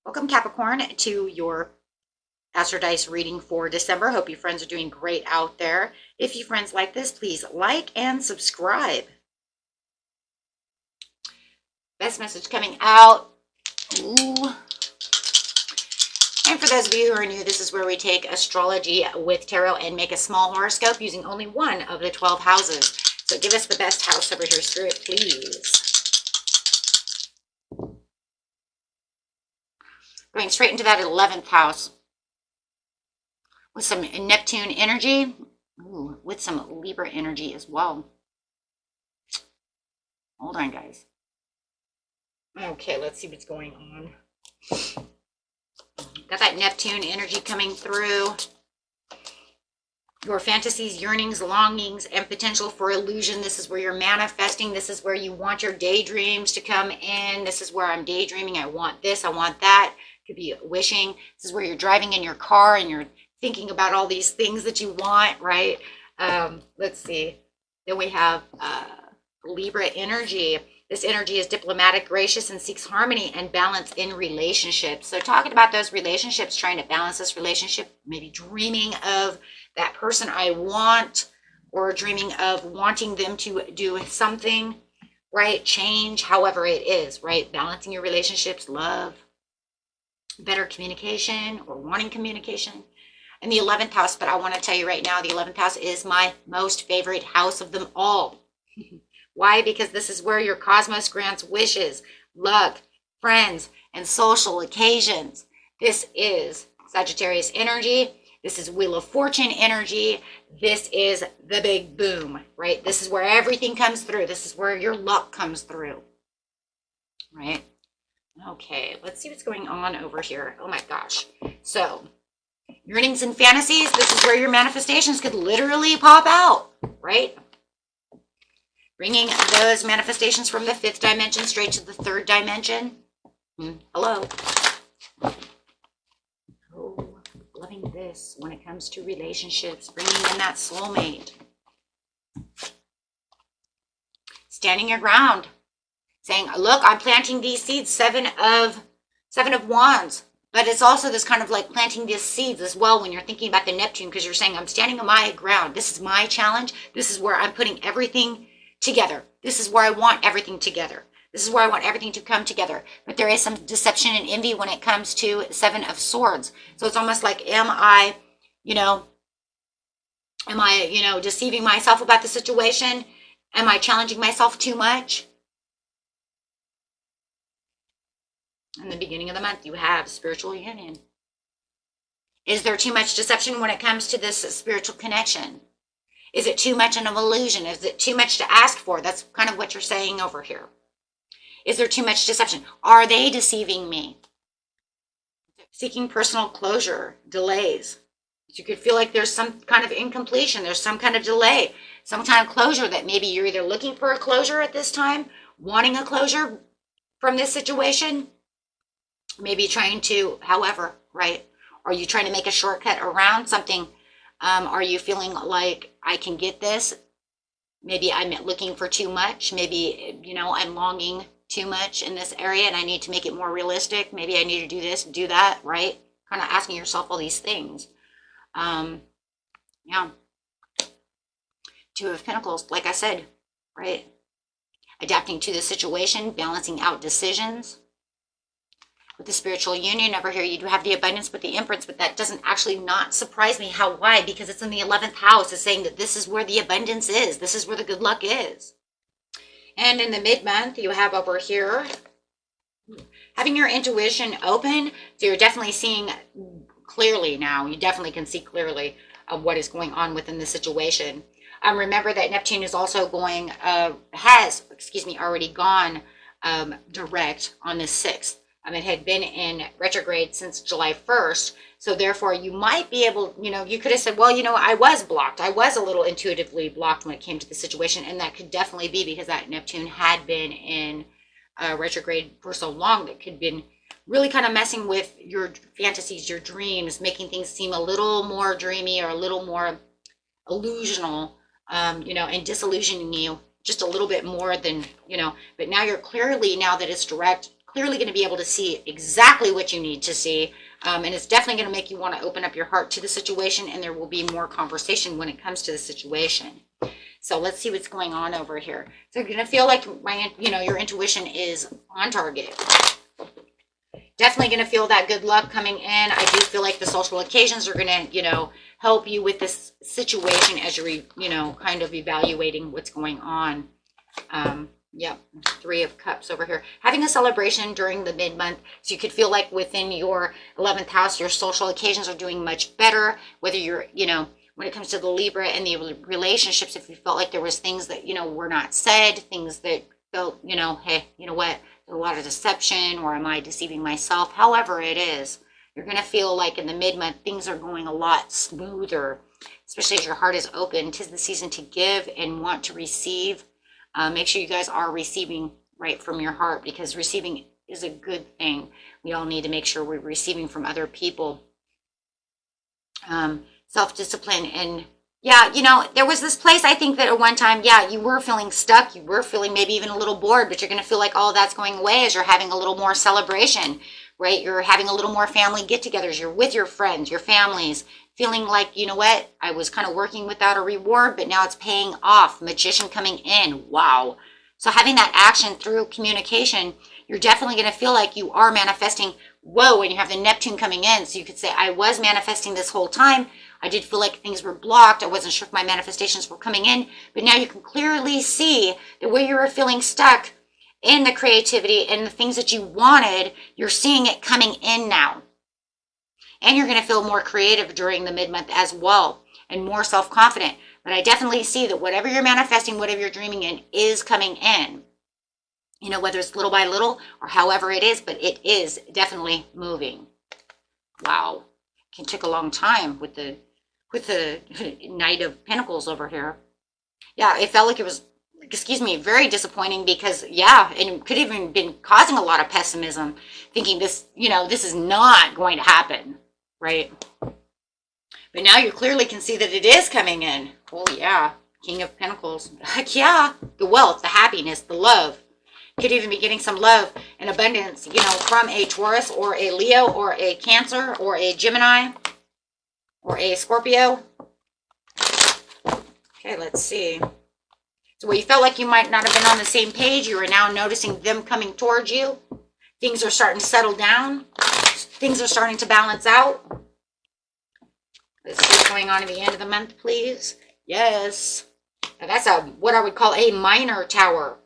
Welcome, Capricorn, to your Astro Dice reading for December. Hope you friends are doing great out there. If you friends like this, please like and subscribe. Best message coming out. Ooh. And for those of you who are new, this is where we take astrology with tarot and make a small horoscope using only one of the 12 houses. So give us the best house over here, Spirit, please. Going straight into that 11th house with some Neptune energy, with some Libra energy as well. Hold on, guys. Okay, let's see what's going on. Got that Neptune energy coming through. Your fantasies, yearnings, longings, and potential for illusion. This is where you're manifesting. This is where you want your daydreams to come in. This is where I'm daydreaming. I want this. I want that. Could be wishing. This is where you're driving in your car and you're thinking about all these things that you want, right? Let's see. Then we have Libra energy. This energy is diplomatic, gracious, and seeks harmony and balance in relationships. So talking about those relationships, trying to balance this relationship, maybe dreaming of that person I want, or dreaming of wanting them to do something, right? Change, however it is, right? Balancing your relationships, love, better communication, or wanting communication. And the 11th house, but I want to tell you right now, the 11th house is my most favorite house of them all. Why? Because this is where your cosmos grants wishes, luck, friends, and social occasions. This is Sagittarius energy. This is Wheel of Fortune energy. This is the big boom, right? This is where everything comes through. This is where your luck comes through, right? Okay, let's see what's going on over here. Oh my gosh. So, yearnings and fantasies, this is where your manifestations could literally pop out, right? Bringing those manifestations from the 5th dimension straight to the 3rd dimension. Hello. Oh, loving this when it comes to relationships, bringing in that soulmate. Standing your ground, saying, look, I'm planting these seeds, 7 of Wands. But it's also this kind of like planting these seeds as well when you're thinking about the Neptune, because you're saying, I'm standing on my ground. This is my challenge. This is where I'm putting everything together. This is where I want everything together. This is where I want everything to come together. But there is some deception and envy when it comes to 7 of Swords. So it's almost like, am I deceiving myself about the situation? Am I challenging myself too much? In the beginning of the month, you have spiritual union. Is there too much deception when it comes to this spiritual connection? Is it too much of an illusion? Is it too much to ask for? That's kind of what you're saying over here. Is there too much deception? Are they deceiving me? Seeking personal closure, delays. You could feel like there's some kind of incompletion. There's some kind of delay, some kind of closure that maybe you're either looking for a closure at this time, wanting a closure from this situation, maybe trying to, however, right? Are you trying to make a shortcut around something? Are you feeling like I can get this? Maybe I'm looking for too much. Maybe, I'm longing too much in this area and I need to make it more realistic. Maybe I need to do this, do that, right? Kind of asking yourself all these things. Yeah. 2 of Pentacles, like I said, right? Adapting to the situation, balancing out decisions. With the spiritual union over here, you do have the abundance with the Empress, but that doesn't actually not surprise me. Why? Because it's in the 11th house. It's saying that this is where the abundance is. This is where the good luck is. And in the mid-month, you have over here, having your intuition open. So you're definitely seeing clearly now. You definitely can see clearly of what is going on within the situation. Remember that Neptune is also already gone direct on the 6th. It had been in retrograde since July 1st. So therefore, you might be able, you could have said, well, I was blocked. I was a little intuitively blocked when it came to the situation. And that could definitely be because that Neptune had been in retrograde for so long that could have been really kind of messing with your fantasies, your dreams, making things seem a little more dreamy or a little more illusional, and disillusioning you just a little bit more than, but now you're clearly, now that it's direct, clearly going to be able to see exactly what you need to see. And it's definitely going to make you want to open up your heart to the situation, and there will be more conversation when it comes to the situation. So let's see what's going on over here. So you're going to feel like your intuition is on target. Definitely going to feel that good luck coming in. I do feel like the social occasions are going to, help you with this situation as you're, kind of evaluating what's going on. Yep, 3 of Cups over here. Having a celebration during the mid-month, so you could feel like within your 11th house, your social occasions are doing much better. Whether you're, when it comes to the Libra and the relationships, if you felt like there was things that, were not said, things that felt, hey, you know what, there's a lot of deception, or am I deceiving myself? However it is, you're going to feel like in the mid-month, things are going a lot smoother, especially as your heart is open. 'Tis the season to give and want to receive. Make sure you guys are receiving right from your heart, because receiving is a good thing. We all need to make sure we're receiving from other people. Self-discipline. And yeah, there was this place, I think, that at one time, yeah, you were feeling stuck. You were feeling maybe even a little bored, but you're going to feel like all of that's going away as you're having a little more celebration, right? You're having a little more family get-togethers. You're with your friends, your families, feeling like, you know what, I was kind of working without a reward, but now it's paying off. Magician coming in. Wow. So having that action through communication, you're definitely going to feel like you are manifesting. Whoa, when you have the Neptune coming in. So you could say, I was manifesting this whole time. I did feel like things were blocked. I wasn't sure if my manifestations were coming in, but now you can clearly see that where you were feeling stuck in the creativity and the things that you wanted, you're seeing it coming in now. And you're going to feel more creative during the mid-month as well, and more self-confident. But I definitely see that whatever you're manifesting, whatever you're dreaming in, is coming in. Whether it's little by little or however it is, but it is definitely moving. Wow. It can take a long time with the Knight of Pentacles over here. Yeah, it felt like it was, very disappointing, because, yeah, and it could have even been causing a lot of pessimism, thinking this, this is not going to happen, right? But now you clearly can see that it is coming in. Oh, yeah, King of Pentacles. Heck yeah, the wealth, the happiness, the love. Could even be getting some love and abundance, from a Taurus or a Leo or a Cancer or a Gemini or a Scorpio. Okay, let's see. So where you felt like you might not have been on the same page, you are now noticing them coming towards you. Things are starting to settle down. Things are starting to balance out. Let's see what's going on at the end of the month, please. Yes. Now that's what I would call a minor tower.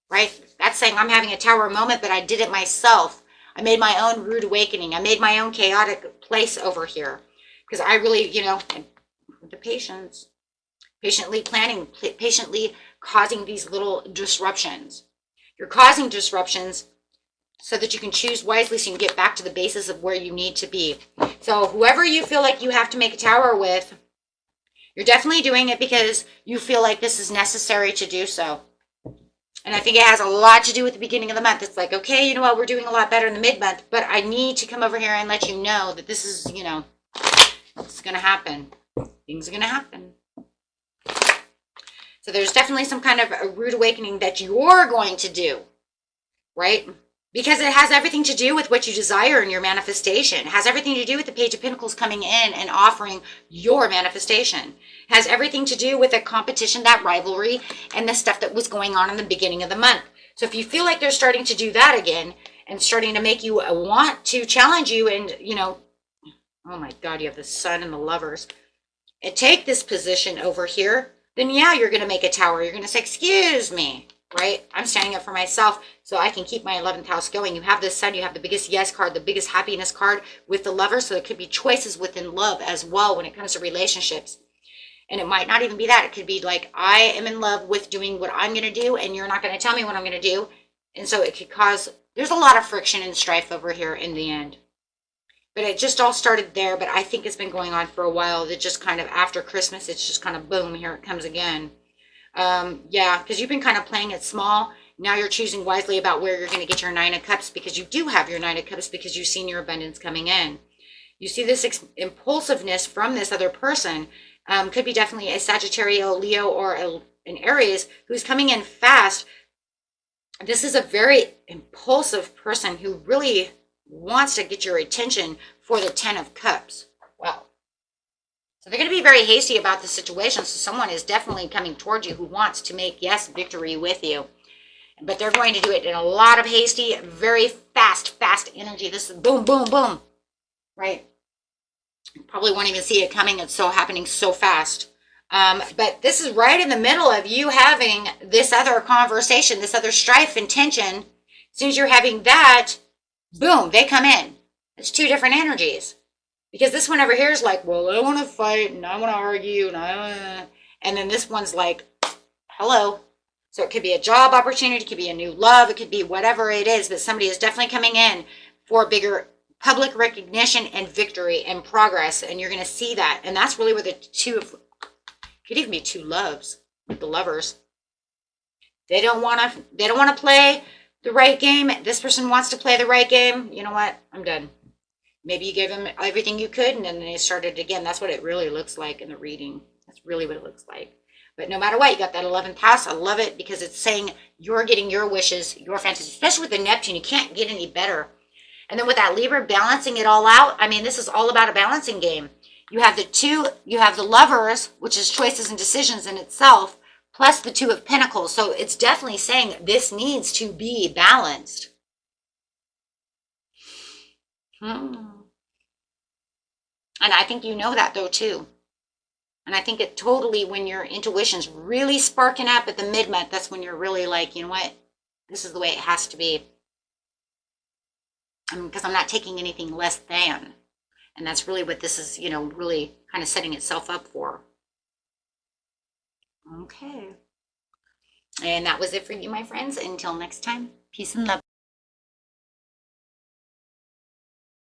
Right? That's saying I'm having a tower moment, but I did it myself. I made my own rude awakening. I made my own chaotic place over here. Because I really, the patience. Patiently planning, patiently causing these little disruptions. You're causing disruptions so that you can choose wisely, so you can get back to the basis of where you need to be. So whoever you feel like you have to make a tower with, you're definitely doing it because you feel like this is necessary to do so. And I think it has a lot to do with the beginning of the month. It's like, okay, you know what, we're doing a lot better in the mid-month, but I need to come over here and let you know that this is, it's going to happen. Things are going to happen. So there's definitely some kind of a rude awakening that you're going to do, right? Because it has everything to do with what you desire in your manifestation. It has everything to do with the Page of Pentacles coming in and offering your manifestation. It has everything to do with the competition, that rivalry, and the stuff that was going on in the beginning of the month. So if you feel like they're starting to do that again and starting to make you want to challenge you and, oh my God, you have the Sun and the Lovers, and take this position over here, then yeah, you're going to make a tower. You're going to say, excuse me, right? I'm standing up for myself so I can keep my 11th house going. You have the Sun, you have the biggest yes card, the biggest happiness card with the Lover. So it could be choices within love as well when it comes to relationships. And it might not even be that. It could be like, I am in love with doing what I'm going to do, and you're not going to tell me what I'm going to do. And so it could cause, there's a lot of friction and strife over here in the end. But it just all started there, but I think it's been going on for a while. That just kind of after Christmas, it's just kind of boom, here it comes again. Yeah, because you've been kind of playing it small. Now you're choosing wisely about where you're going to get your 9 of Cups, because you do have your 9 of Cups, because you've seen your abundance coming in. You see this impulsiveness from this other person. Could be definitely a Sagittarius, Leo, or an Aries who's coming in fast, This is a very impulsive person who really wants to get your attention for the 10 of Cups. Wow. So they're going to be very hasty about the situation. So someone is definitely coming towards you who wants to make, yes, victory with you. But they're going to do it in a lot of hasty, very fast energy. This is boom, boom, boom, right? You probably won't even see it coming. It's so happening so fast. But this is right in the middle of you having this other conversation, this other strife and tension. As soon as you're having that, boom, they come in. It's two different energies. Because this one over here is like, well, I want to fight and I want to argue and then this one's like, hello. So it could be a job opportunity, it could be a new love, it could be whatever it is, but somebody is definitely coming in for bigger public recognition and victory and progress, and you're going to see that. And that's really where the two of, could even be two loves, like the lovers. They don't want to play the right game. This person wants to play the right game. You know what? I'm done. Maybe you gave them everything you could, and then they started again. That's what it really looks like in the reading. That's really what it looks like. But no matter what, you got that 11th house. I love it because it's saying you're getting your wishes, your fantasies, especially with the Neptune. You can't get any better. And then with that Libra balancing it all out, I mean, this is all about a balancing game. You have the lovers, which is choices and decisions in itself, plus the 2 of Pentacles. So it's definitely saying this needs to be balanced. And I think you know that though too. And I think it totally, when your intuition's really sparking up at the mid-month, that's when you're really like, you know what? This is the way it has to be. Because I'm not taking anything less than. And that's really what this is, really kind of setting itself up for. Okay. And that was it for you, my friends. Until next time, peace and love.